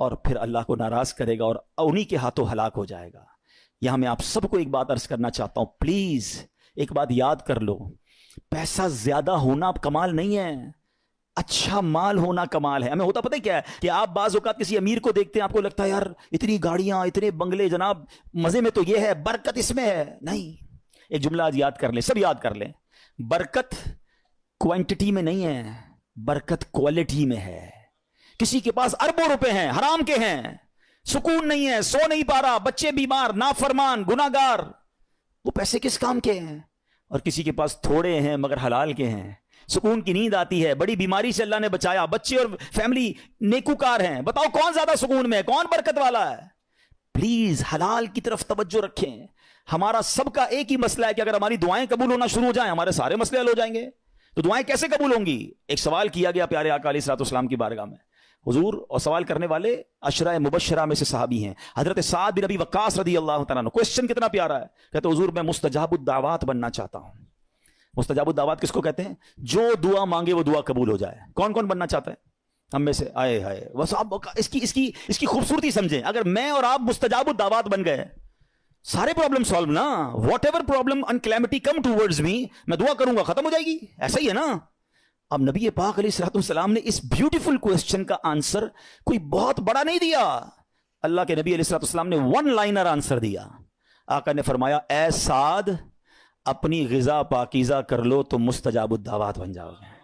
اور پھر اللہ کو ناراض کرے گا اور انہی کے ہاتھوں ہلاک ہو جائے گا. یہاں میں آپ سب کو ایک بات عرض کرنا چاہتا ہوں, پلیز ایک بات یاد کر لو, پیسہ زیادہ ہونا کمال نہیں ہے, اچھا مال ہونا کمال ہے. ہمیں ہوتا پتہ ہے کیا ہے کہ آپ بعض اوقات کسی امیر کو دیکھتے ہیں, آپ کو لگتا ہے یار اتنی گاڑیاں, اتنے بنگلے, جناب مزے میں تو یہ ہے, برکت اس میں ہے. نہیں, ایک جملہ آج یاد کر لیں, سب یاد کر لیں, برکت کوانٹٹی میں نہیں ہے, برکت کوالٹی میں ہے. کسی کے پاس اربوں روپے ہیں, حرام کے ہیں, سکون نہیں ہے, سو نہیں پا رہا, بچے بیمار, نافرمان, گناہگار, وہ پیسے کس کام کے ہیں؟ اور کسی کے پاس تھوڑے ہیں مگر حلال کے ہیں, سکون کی نیند آتی ہے, بڑی بیماری سے اللہ نے بچایا, بچے اور فیملی نیکوکار ہیں. بتاؤ کون زیادہ سکون میں ہے, کون برکت والا ہے؟ پلیز حلال کی طرف توجہ رکھیں. ہمارا سب کا ایک ہی مسئلہ ہے کہ اگر ہماری دعائیں قبول ہونا شروع ہو جائیں ہمارے سارے مسئلے حل ہو جائیں گے. تو دعائیں کیسے قبول ہوں گی؟ ایک سوال کیا گیا پیارے آقا علیہ الصلوۃ والسلام کی بارگاہ میں, حضور, اور سوال کرنے والے عشرہ مبشرہ میں سے صحابی ہیں, حضرت سعد بن ابی وقاص رضی اللہ تعالیٰ عنہ. کوسچن کتنا پیارا ہے, کہتے حضور میں مستجاب الدعوات بننا چاہتا ہوں. مستجاب الدعوات کس کو کہتے ہیں؟ جو دعا مانگے وہ دعا قبول ہو جائے. کون کون بننا چاہتا ہے ہم میں سے؟ آئے ہائے, بس آپ اس کی خوبصورتی سمجھیں. اگر میں اور آپ مستجاب الدعوات بن گئے, سارے پرابلم سالو نا, whatever problem and calamity come towards me, میں دعا کروں گا, ختم ہو جائے گی. ایسا ہی ہے نا. اب نبی پاک علیہ الصلوۃ والسلام نے اس بیوٹیفل کوسچن کا آنسر کوئی بہت بڑا نہیں دیا. اللہ کے نبی علیہ الصلوۃ والسلام نے ون لائنر آنسر دیا. آقا نے فرمایا, اے سعد, اپنی غذا پاکیزہ کر لو تو مستجاب الدعوات بن جاؤ گے.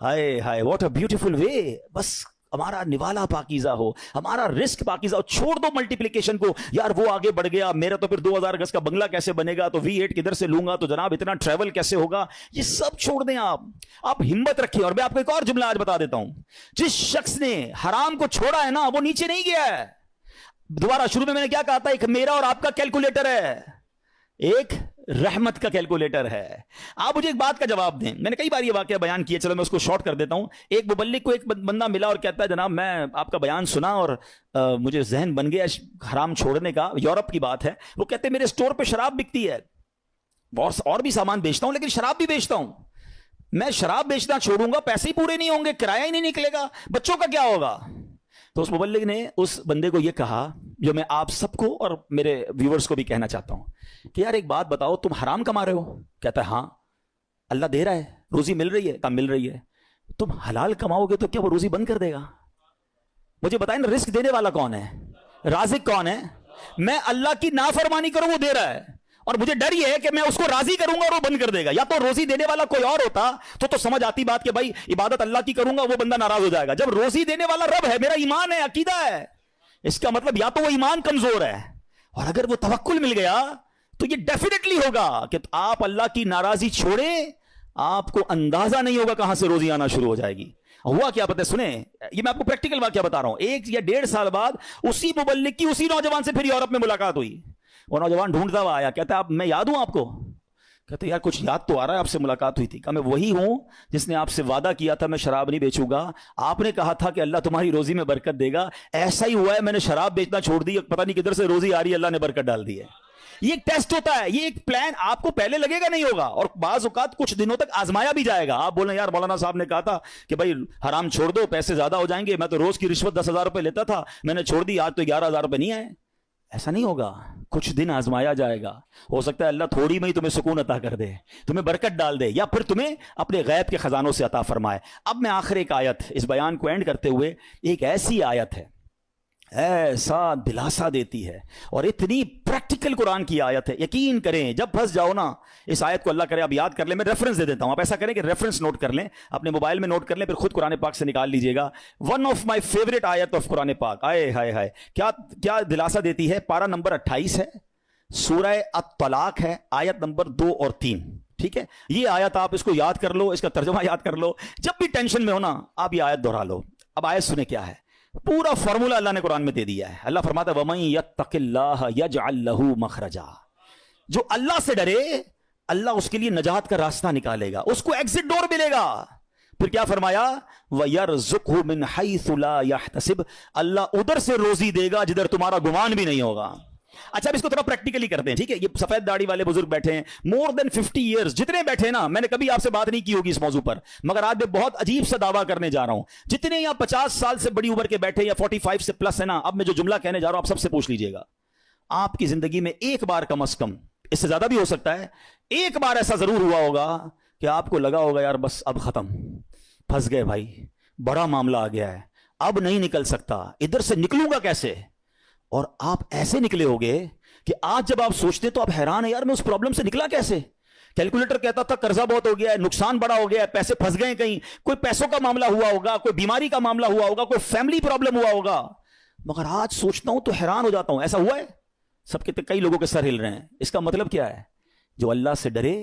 ہائے ہائے, واٹ اے بیوٹیفل وے. بس ہمارا نوالا پاکیزہ ہو, ہمارا رزق پاکیزہ ہو. چھوڑ دو ملٹیپلیکیشن کو, یار وہ آگے بڑھ گیا, میرا تو پھر 2000 گز کا بنگلہ کیسے بنے گا, تو V8 کدھر سے لوں گا, تو جناب اتنا ٹریول کیسے ہوگا. یہ سب چھوڑ دیں آپ ہمت رکھیں. اور میں آپ کو ایک اور جملہ آج بتا دیتا ہوں, جس شخص نے حرام کو چھوڑا ہے نا, وہ نیچے نہیں گیا ہے. دوبارہ شروع میں نے کیا کہا تھا, ایک میرا اور آپ کا کیلکولیٹر ہے, ایک رحمت کا کیلکولیٹر ہے. آپ مجھے ایک بات کا جواب دیں. میں نے کئی بار یہ واقعہ بیان کیا, چلو میں اس کو شارٹ کر دیتا ہوں. ایک مبلغ کو ایک بندہ ملا اور کہتا ہے, جناب میں آپ کا بیان سنا اور مجھے ذہن بن گیا حرام چھوڑنے کا. یورپ کی بات ہے. وہ کہتے ہیں میرے اسٹور پہ شراب بکتی ہے, اور بھی سامان بیچتا ہوں, لیکن شراب بھی بیچتا ہوں. میں شراب بیچنا چھوڑوں گا, پیسے ہی پورے نہیں ہوں گے, کرایہ ہی نہیں نکلے گا, بچوں کا کیا ہوگا. تو اس مبلغ نے اس بندے کو یہ کہا, جو میں آپ سب کو اور میرے ویورز کو بھی کہنا چاہتا ہوں, کہ یار ایک بات بتاؤ, تم حرام کما رہے ہو؟ کہتا ہے ہاں. اللہ دے رہا ہے, روزی مل رہی ہے؟ کہا مل رہی ہے. تم حلال کماؤ گے تو کیا وہ روزی بند کر دے گا؟ مجھے بتائیں نا, رزق دینے والا کون ہے, رازق کون ہے؟ میں اللہ کی نافرمانی کروں وہ دے رہا ہے, اور مجھے ڈر یہ ہے کہ میں اس کو راضی کروں گا اور وہ بند کر دے گا. یا تو روزی دینے والا کوئی اور ہوتا تو سمجھ آتی بات کہ بھائی عبادت اللہ کی کروں گا, وہ بندہ ناراض ہو جائے گا. جب روزی دینے والا رب ہے, میرا ایمان ہے, عقیدہ ہے, اس کا مطلب یا تو وہ ایمان کمزور ہے, اور اگر وہ توکل مل گیا تو یہ ڈیفینیٹلی ہوگا کہ آپ اللہ کی ناراضی چھوڑیں, آپ کو اندازہ نہیں ہوگا کہاں سے روزی آنا شروع ہو جائے گی. ہوا کیا پتہ ہے, سنیں, یہ میں آپ کو پریکٹیکل واقعہ بتا رہا ہوں. 1 یا 1.5 سال بعد اسی مبلغ کی اسی نوجوان سے پھر یورپ میں ملاقات ہوئی. وہ نوجوان ڈھونڈتا ہوا آیا, کہتا ہے اب میں یاد ہوں آپ کو؟ کہتے یار کچھ یاد تو آ رہا ہے, آپ سے ملاقات ہوئی تھی. کہا میں وہی ہوں جس نے آپ سے وعدہ کیا تھا میں شراب نہیں بیچوں گا. آپ نے کہا تھا کہ اللہ تمہاری روزی میں برکت دے گا, ایسا ہی ہوا ہے, میں نے شراب بیچنا چھوڑ دی, پتہ نہیں کدھر سے روزی آ رہی ہے, اللہ نے برکت ڈال دی ہے. یہ ایک ٹیسٹ ہوتا ہے, یہ ایک پلان آپ کو پہلے لگے گا نہیں ہوگا, اور بعض اوقات کچھ دنوں تک آزمایا بھی جائے گا. آپ بولیں یار مولانا صاحب نے کہا تھا کہ بھائی حرام چھوڑ دو, پیسے زیادہ ہو جائیں گے, میں تو روز کی رشوت 10,000 روپے لیتا تھا, میں نے چھوڑ دی, آج تو 11,000 روپے نہیں آئے. ایسا نہیں ہوگا, کچھ دن آزمایا جائے گا. ہو سکتا ہے اللہ تھوڑی میں ہی تمہیں سکون عطا کر دے, تمہیں برکت ڈال دے, یا پھر تمہیں اپنے غیب کے خزانوں سے عطا فرمائے. اب میں آخر ایک آیت, اس بیان کو اینڈ کرتے ہوئے, ایک ایسی آیت ہے ایسا دلاسا دیتی ہے, اور اتنی پریکٹیکل قرآن کی آیت ہے, یقین کریں جب پھنس جاؤ نا اس آیت کو, اللہ کرے آپ یاد کر لیں, میں ریفرنس دے دیتا ہوں, آپ ایسا کریں کہ ریفرنس نوٹ کر لیں, اپنے موبائل میں نوٹ کر لیں, پھر خود قرآن پاک سے نکال لیجئے گا. ون آف مائی فیوریٹ آیت آف قرآن پاک. آئے ہائے ہائے, کیا دلاسا دیتی ہے. پارہ نمبر 28 ہے, سورہ الطلاق ہے, آیت نمبر 2 اور 3. ٹھیک ہے, یہ آیت آپ اس کو یاد کر لو, اس کا ترجمہ یاد کر لو, جب بھی ٹینشن میں ہو نا آپ یہ آیت دہرا لو. اب آیت سنیں کیا ہے, پورا فارمولا اللہ نے قرآن میں دے دیا ہے. اللہ فرماتا ہے وَمَن يَتَّقِ اللَّهَ يَجْعَل لَّهُ مَخْرَجًا, جو اللہ سے ڈرے اللہ اس کے لیے نجات کا راستہ نکالے گا, اس کو ایگزٹ ڈور ملے گا. پھر کیا فرمایا, وَيَرْزُقْهُ مِنْ حَيْثُ لَا يَحْتَسِبْ, اللہ ادھر سے روزی دے گا جدھر تمہارا گمان بھی نہیں ہوگا. اچھا اب اس کو تھوڑا پریکٹیکلی کرتے ہیں, ٹھیک ہے. یہ سفید داڑھی والے بزرگ بیٹھے ہیں, مور دین 50 ایئرز جتنے بیٹھے نا, میں نے کبھی آپ سے بات نہیں کی ہوگی اس موضوع پر, مگر آج میں بہت عجیب سا دعویٰ کرنے جا رہا ہوں. جتنے یہاں 50 سال سے بڑی عمر کے بیٹھے یا 45 سے پلس ہے نا, اب میں جو جملہ کہنے جا رہا ہوں آپ سب سے پوچھ لیجئے گا. آپ کی زندگی میں ایک بار کم از کم, اس سے زیادہ بھی ہو سکتا ہے, ایک بار ایسا ضرور ہوا ہوگا کہ آپ کو لگا ہوگا یار بس اب ختم, پھنس گئے بھائی, بڑا معاملہ آ گیا ہے, اب نہیں نکل سکتا, ادھر سے نکلوں گا کیسے. اور آپ ایسے نکلے ہوگے کہ آج جب آپ سوچتے تو آپ حیران ہیں, یار میں اس پرابلم سے نکلا کیسے. کیلکولیٹر کہتا تھا قرضہ بہت ہو گیا ہے, نقصان بڑا ہو گیا ہے, پیسے پھنس گئے, کہیں کوئی پیسوں کا معاملہ ہوا ہوگا, کوئی بیماری کا معاملہ ہوا ہوگا, کوئی فیملی پرابلم ہوا ہوگا. مگر آج سوچتا ہوں تو حیران ہو جاتا ہوں, ایسا ہوا ہے. سب کے کئی لوگوں کے سر ہل رہے ہیں. اس کا مطلب کیا ہے؟ جو اللہ سے ڈرے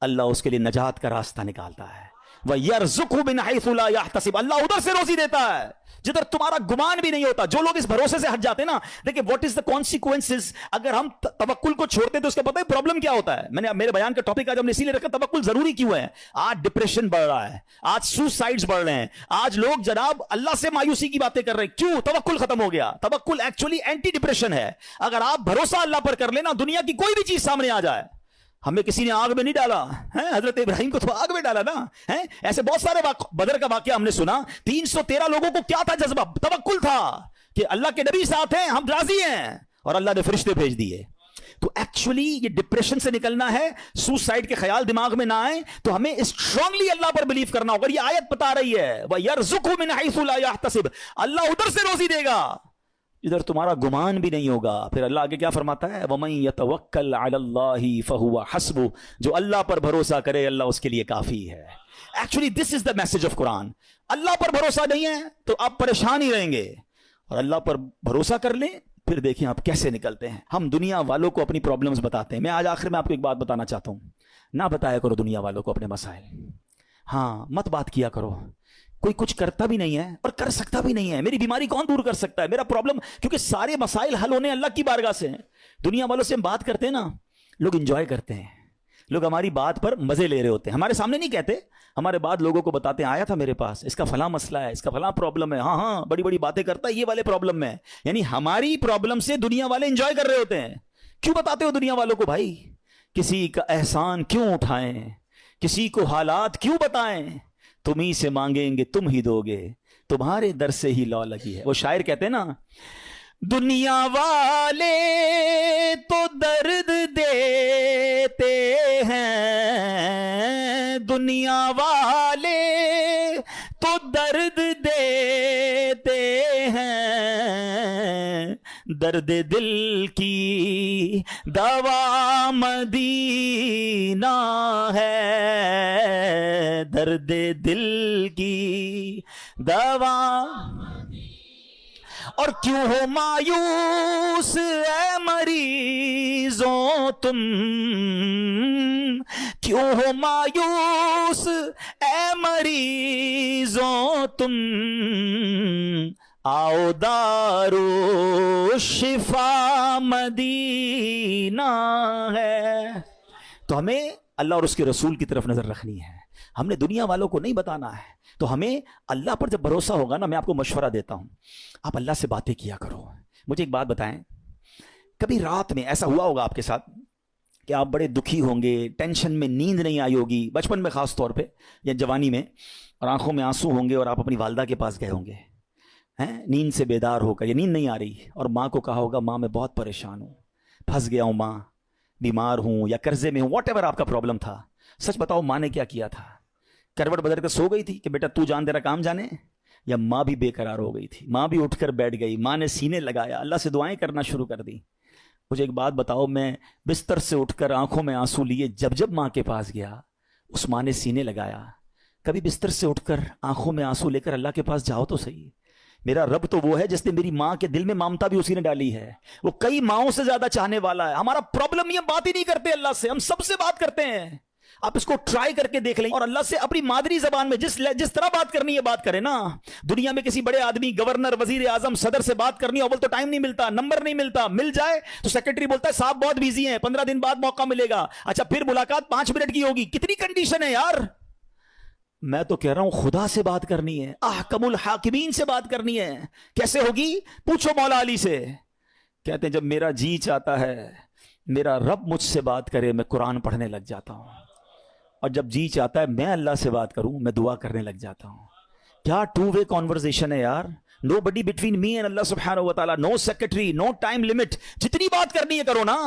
اللہ اس کے لیے نجات کا راستہ نکالتا ہے. وَيَرْزُقْهُ مِنْ حَيْثُ لَا يَحْتَسِبُ, اللہ ادھر سے روزی دیتا ہے جدھر تمہارا گمان بھی نہیں ہوتا. جو لوگ اس بھروسے سے ہٹ جاتے ہیں نا, دیکھیں واٹ از دا کانسیکوینسز. اگر ہم توکل کو چھوڑتے تو اس کا پتہ ہے پرابلم کیا ہوتا ہے. میں نے میرے بیان کا ٹاپک آج ہم نے اسی لیے رکھا توکل ضروری کیوں ہے. آج ڈپریشن بڑھ رہا ہے, آج سوسائڈز بڑھ رہے ہیں, آج لوگ جناب اللہ سے مایوسی کی باتیں کر رہے ہیں. کیوں؟ توکل ختم ہو گیا. توکل ایکچولی اینٹی ڈپریشن ہے. اگر آپ بھروسہ اللہ پر کر لینا, دنیا کی کوئی بھی چیز سامنے آ جائے. ہمیں کسی نے آگ میں نہیں ڈالا, حضرت ابراہیم کو تو آگ میں ڈالا نا. ایسے بہت سارے بدر کا واقعہ ہم نے سنا. 313 لوگوں کو کیا تھا جذبہ؟ توکل تھا کہ اللہ کے نبی ساتھ ہیں, ہم راضی ہیں, اور اللہ نے فرشتے بھیج دیے. تو ایکچولی یہ ڈپریشن سے نکلنا ہے, سوسائڈ کے خیال دماغ میں نہ آئے, تو ہمیں اسٹرانگلی اللہ پر بلیو کرنا ہوگا. یہ آیت بتا رہی ہے وَيَرْزُقْهُ مِنْ حَيْثُ لَا يَحْتَسِبُ, اللہ ادھر سے روزی دے گا ادھر تمہارا گمان بھی نہیں ہوگا. پھر اللہ آگے کیا فرماتا ہے؟ وَمَن يَتَوَكَّلْ عَلَى اللَّهِ فَهُوَ حَسْبُهُ, جو اللہ پر بھروسہ کرے اللہ اس کے لیے کافی ہے. Actually this is the message of Quran. اللہ پر بھروسہ نہیں ہے تو آپ پریشان ہی رہیں گے, اور اللہ پر بھروسہ کر لیں پھر دیکھیں آپ کیسے نکلتے ہیں. ہم دنیا والوں کو اپنی پرابلمز بتاتے ہیں. میں آج آخر میں آپ کو ایک بات بتانا چاہتا ہوں, نہ بتایا کرو دنیا والوں کو اپنے مسائل. ہاں مت بات کیا کرو, کوئی کچھ کرتا بھی نہیں ہے اور کر سکتا بھی نہیں ہے. میری بیماری کون دور کر سکتا ہے, میرا پرابلم, کیونکہ سارے مسائل حل ہونے اللہ کی بارگاہ سے ہیں. دنیا والوں سے ہم بات کرتے ہیں نا, لوگ انجوائے کرتے ہیں, لوگ ہماری بات پر مزے لے رہے ہوتے ہیں. ہمارے سامنے نہیں کہتے, ہمارے بعد لوگوں کو بتاتے ہیں, آیا تھا میرے پاس, اس کا فلاں مسئلہ ہے, اس کا فلاں پرابلم ہے, ہاں ہاں بڑی بڑی باتیں کرتا ہے یہ والے پرابلم میں. یعنی ہماری پرابلم سے دنیا والے انجوائے کر رہے ہوتے ہیں. کیوں بتاتے ہو دنیا والوں کو بھائی؟ کسی کا احسان کیوں اٹھائیں, کسی کو حالات کیوں بتائیں, تم ہی سے مانگیں گے تم ہی دو گے, تمہارے در سے ہی لو لگی ہے. وہ شاعر کہتے ہیں نا, دنیا والے تو درد دیتے ہیں, دنیا والے تو درد دیتے ہیں, درد دل کی دوا مدینہ ہے, درد دل کی دوا. اور کیوں ہو مایوس اے مریضوں تم, کیوں ہو مایوس اے مریضوں تم, آؤ دارو شفا مدینہ ہے. تو ہمیں اللہ اور اس کے رسول کی طرف نظر رکھنی ہے, ہم نے دنیا والوں کو نہیں بتانا ہے. تو ہمیں اللہ پر جب بھروسہ ہوگا نا, میں آپ کو مشورہ دیتا ہوں, آپ اللہ سے باتیں کیا کرو. مجھے ایک بات بتائیں, کبھی رات میں ایسا ہوا ہوگا آپ کے ساتھ کہ آپ بڑے دکھی ہوں گے, ٹینشن میں نیند نہیں آئی ہوگی, بچپن میں خاص طور پہ یا جوانی میں, اور آنکھوں میں آنسو ہوں گے, اور آپ اپنی والدہ کے پاس گئے ہوں گے نیند سے بیدار ہو کر, یا نیند نہیں آ رہی, اور ماں کو کہا ہوگا ماں میں بہت پریشان ہوں, پھنس گیا ہوں ماں, بیمار ہوں یا قرضے میں ہوں, واٹ ایور آپ کا پرابلم تھا. سچ بتاؤ ماں نے کیا کیا تھا؟ کروٹ بدل کر سو گئی تھی کہ بیٹا تو جان تیرا کام جانے, یا ماں بھی بے قرار ہو گئی تھی, ماں بھی اٹھ کر بیٹھ گئی, ماں نے سینے لگایا, اللہ سے دعائیں کرنا شروع کر دی. مجھے ایک بات بتاؤ, میں بستر سے اٹھ کر آنکھوں میں آنسو لیے جب ماں کے پاس گیا, اس ماں نے سینے لگایا. کبھی بستر سے اٹھ کر آنکھوں میں آنسو لے کر اللہ کے پاس جاؤ تو صحیح. میرا رب تو وہ ہے جس نے میری ماں کے دل میں ممتا بھی اسی نے ڈالی ہے, وہ کئی ماؤں سے زیادہ چاہنے والا ہے. ہمارا پرابلم یہ بات ہی نہیں کرتے اللہ سے, ہم سب سے بات کرتے ہیں. آپ اس کو ٹرائی کر کے دیکھ لیں, اور اللہ سے اپنی مادری زبان میں جس طرح بات کرنی ہے بات کریں نا. دنیا میں کسی بڑے آدمی, گورنر, وزیر اعظم, صدر سے بات کرنی ہے, اول تو ٹائم نہیں ملتا, نمبر نہیں ملتا, مل جائے تو سیکرٹری بولتا ہے صاحب بہت بیزی ہیں, 15 دن بعد موقع ملے گا. اچھا پھر ملاقات 5 منٹ کی ہوگی. کتنی کنڈیشن ہے یار. میں تو کہہ رہا ہوں خدا سے بات کرنی ہے, احکم الحاکمین سے بات کرنی ہے. کیسے ہوگی؟ پوچھو مولا علی سے. کہتے ہیں جب میرا جی چاہتا ہے میرا رب مجھ سے بات کرے میں قرآن پڑھنے لگ جاتا ہوں، اور جب جی چاہتا ہے میں اللہ سے بات کروں میں دعا کرنے لگ جاتا ہوں. کیا ٹو وے کانورزیشن ہے یار. نو بڈی بٹوین می اینڈ اللہ سبحانہ و تعالیٰ، نو سیکرٹری، نو ٹائم لمٹ. جتنی بات کرنی ہے کرو نا.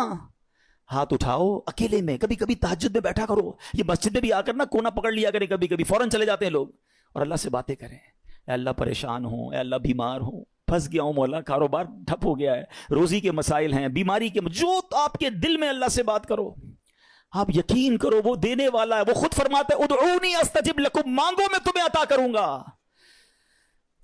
ہاتھ اٹھاؤ اکیلے میں، کبھی کبھی تہجد میں بیٹھا کرو. یہ مسجد میں بھی آ کر نا کونا پکڑ لیا کرے، کبھی کبھی فوراً چلے جاتے ہیں لوگ، اور اللہ سے باتیں کریں. اے اللہ پریشان ہوں، اے اللہ بیمار ہوں، پھنس گیا ہوں مولا، کاروبار ٹھپ ہو گیا ہے، روزی کے مسائل ہیں، بیماری کے، جو آپ کے دل میں اللہ سے بات کرو. آپ یقین کرو وہ دینے والا ہے. وہ خود فرماتا ہے ادعونی استجب لکم، مانگو میں تمہیں عطا کروں گا.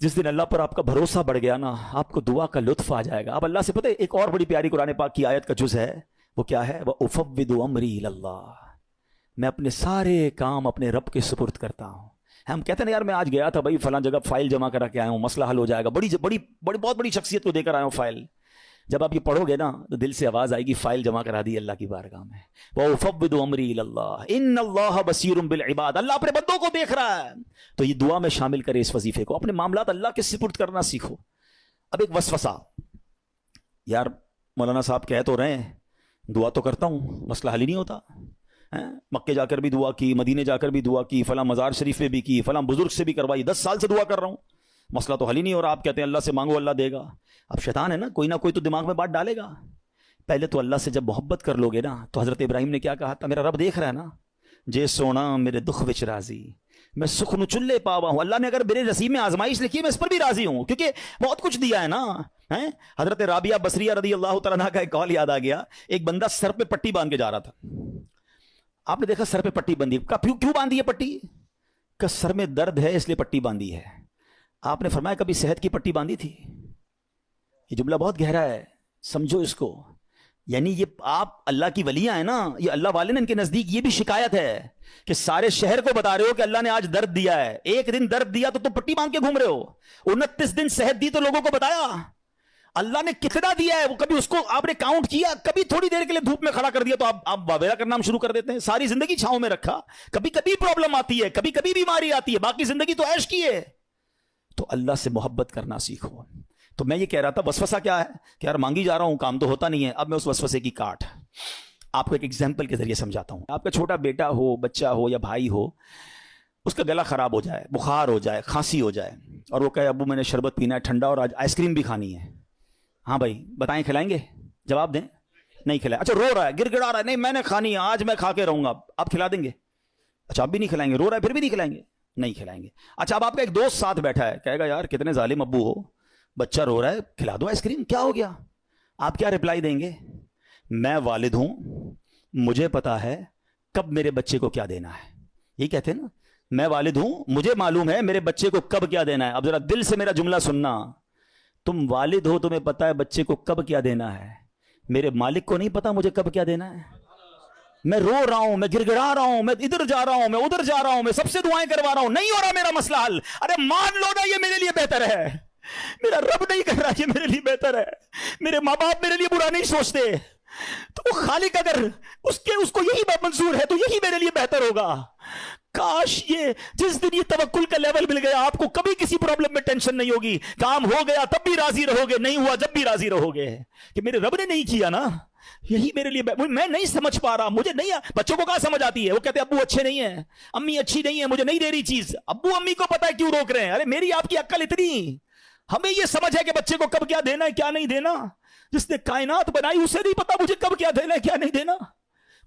جس دن اللہ پر آپ کا بھروسہ بڑھ گیا نا، آپ کو دعا کا لطف آ جائے گا. اب اللہ سے پتہ ہے ایک اور بڑی پیاری قرآن پاک کی آیت کا جز ہے، وہ کیا ہے؟ وَأُفَوِّضُ أَمْرِي إِلَى اللَّهِ، میں اپنے سارے کام اپنے رب کے سپرد کرتا ہوں. ہم کہتے ہیں یار میں آج گیا تھا بھائی فلاں جگہ، فائل جمع کرا کے آیا ہوں، مسئلہ حل ہو جائے گا، بہت بڑی شخصیت کو دے کر آیا ہوں فائل. جب آپ یہ پڑھو گے نا تو دل سے آواز آئے گی فائل جمع کرا دی اللہ کی بارگاہ میں. وَأُفَوِّضُ أَمْرِي إِلَى اللَّهِ إِنَّ اللَّهَ بَصِيرٌ بِالْعِبَادِ، اللہ اپنے بندوں کو دیکھ رہا ہے. تو یہ دعا میں شامل کرے اس وظیفے کو، اپنے معاملات اللہ کے سپرد کرنا سیکھو. اب ایک وسوسہ، یار مولانا صاحب کہہ تو رہے ہیں دعا تو کرتا ہوں، مسئلہ حل ہی نہیں ہوتا. مکے جا کر بھی دعا کی، مدینے جا کر بھی دعا کی، فلاں مزار شریف میں بھی کی، فلاں بزرگ سے بھی کروائی، 10 سال سے دعا کر رہا ہوں، مسئلہ تو حل ہی نہیں ہو رہا. آپ کہتے ہیں اللہ سے مانگو اللہ دے گا. اب شیطان ہے نا، کوئی نہ کوئی تو دماغ میں بات ڈالے گا. پہلے تو اللہ سے جب محبت کر لو گے نا، تو حضرت ابراہیم نے کیا کہا تھا؟ میرا رب دیکھ رہا ہے نا، جے سونا میرے دکھ وچ راضی، میں سکھ نو چلے پاوا ہوں. اللہ نے اگر میرے نصیب میں آزمائش لکھی ہے میں اس پر بھی راضی ہوں، کیونکہ بہت کچھ دیا ہے نا. حضرت رابعہ بصریہ رضی اللہ تعالیٰ عنہا کا ایک قول یاد آ گیا. ایک بندہ سر پہ پٹی باندھ کے جا رہا تھا. آپ نے دیکھا سر پہ پٹی باندھی، کیوں باندھی ہے پٹی؟ کہ سر میں درد ہے اس لیے پٹی باندھی ہے. آپ نے فرمایا کبھی صحت کی پٹی باندھی تھی؟ یہ جملہ بہت گہرا ہے، سمجھو اس کو. یعنی یہ آپ اللہ کی ولیاں ہیں نا، یہ اللہ والے نے ان کے نزدیک یہ بھی شکایت ہے کہ سارے شہر کو بتا رہے ہو کہ اللہ نے آج درد دیا ہے. ایک دن درد دیا تو تم پٹی باندھ کے گھوم رہے ہو. 29 دن صحت دی تو لوگوں کو بتایا اللہ نے کتنا دیا ہے. وہ کبھی اس کو آپ نے کاؤنٹ کیا؟ کبھی تھوڑی دیر کے لیے دھوپ میں کھڑا کر دیا تو آپ واویلا کرنا ہم شروع کر دیتے ہیں. ساری زندگی چھاؤں میں رکھا، کبھی کبھی پرابلم آتی ہے، کبھی کبھی بیماری آتی ہے، باقی زندگی تو عیش کی ہے. تو اللہ سے محبت کرنا سیکھو. تو میں یہ کہہ رہا تھا وسوسہ کیا ہے کہ یار مانگی جا رہا ہوں کام تو ہوتا نہیں ہے. اب میں اس وسوسے کی کاٹ آپ کو ایک ایگزامپل کے ذریعے سمجھاتا ہوں. آپ کا چھوٹا بیٹا ہو، بچہ ہو یا بھائی ہو، اس کا گلا خراب ہو جائے، بخار ہو جائے، کھانسی ہو جائے، اور وہ کہے ابو میں نے شربت پینا ہے ٹھنڈا اور آج آئس کریم بھی کھانی ہے. ہاں بھائی بتائیں کھلائیں گے؟ جواب دیں. نہیں کھلائیں. اچھا رو رہا ہے، گر گڑا رہا ہے، نہیں میں نے کھانی ہے آج میں کھا کے رہوں گا، آپ کھلا دیں گے؟ اچھا آپ بھی نہیں کھلائیں گے. رو رہا ہے پھر بھی نہیں کھلائیں گے؟ نہیں کھلائیں گے. اچھا اب آپ کا ایک دوست ساتھ بیٹھا ہے، کہے گا یار کتنے ظالم ابو ہو، بچہ رو رہا ہے کھلا دو آئس کریم، کیا ہو گیا؟ آپ کیا رپلائی دیں گے؟ میں والد ہوں، مجھے پتا ہے کب میرے بچے کو کیا دینا ہے. یہی کہتے ہیں نا، میں والد ہوں مجھے معلوم ہے میرے بچے کو کب کیا دینا ہے. اب ذرا دل سے میرا جملہ سننا، تم والد ہو تمہیں پتا ہے بچے کو کب کیا دینا ہے. میرے مالک کو نہیں پتا مجھے کب کیا دینا ہے. میں رو رہا ہوں، میں گر گڑا رہا ہوں، میں ادھر جا رہا ہوں، میں ادھر جا رہا ہوں، میں سب سے دعائیں کروا رہا ہوں، نہیں ہو رہا میرا مسئلہ حل. ارے مان لو نا یہ میرے لیے بہتر ہے. میرا رب نہیں کر رہا یہ میرے لیے بہتر ہے. میرے ماں باپ میرے لیے برا نہیں سوچتے، تو وہ خالق اگر اس کو یہی منظور ہے تو یہی میرے لیے بہتر ہوگا. کاش یہ جس دن یہ توکل کا لیول مل گیا آپ کو کبھی کسی پرابلم میں ٹینشن نہیں ہوگی. کام ہو گیا تب بھی راضی رہو گے، نہیں ہوا جب بھی راضی رہو گے کہ میرے رب نے نہیں کیا نا، یہی میرے لیے. میں نہیں سمجھ پا رہا، مجھے نہیں. بچوں کو کہاں سمجھ آتی ہے؟ وہ کہتے ہیں ابو اچھے نہیں ہیں، امی اچھی نہیں ہے، مجھے نہیں دے رہی چیز. ابو امی کو پتا ہے کیوں روک رہے ہیں. ارے میری آپ کی عقل اتنی، ہمیں یہ سمجھ ہے کہ بچے کو کب کیا دینا ہے کیا نہیں دینا. جس نے کائنات بنائی اسے نہیں پتا مجھے کب کیا دینا ہے کیا نہیں دینا.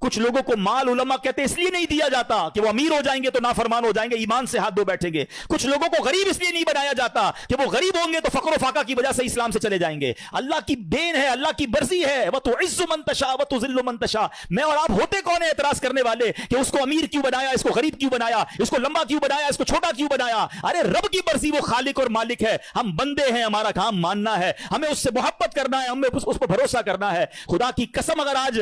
کچھ لوگوں کو مال علماء کہتے اس لیے نہیں دیا جاتا کہ وہ امیر ہو جائیں گے تو نافرمان ہو جائیں گے، ایمان سے ہاتھ دھو بیٹھیں گے. کچھ لوگوں کو غریب اس لیے نہیں بنایا جاتا کہ وہ غریب ہوں گے تو فقر و فاقہ کی وجہ سے اسلام سے چلے جائیں گے. اللہ کی دین ہے، اللہ کی مرضی ہے. وَتُعِزُّ مَن تَشَاءُ وَتُذِلُّ مَن تَشَاءُ. میں اور آپ ہوتے کون ہیں اعتراض کرنے والے کہ اس کو امیر کیوں بنایا، اس کو غریب کیوں بنایا، اس کو لمبا کیوں بنایا، اس کو چھوٹا کیوں بنایا؟ ارے رب کی مرضی، وہ خالق اور مالک ہے، ہم بندے ہیں، ہمارا کام ماننا ہے، ہمیں اس سے محبت کرنا ہے، ہمیں اس پر بھروسہ کرنا ہے. خدا کی قسم اگر آج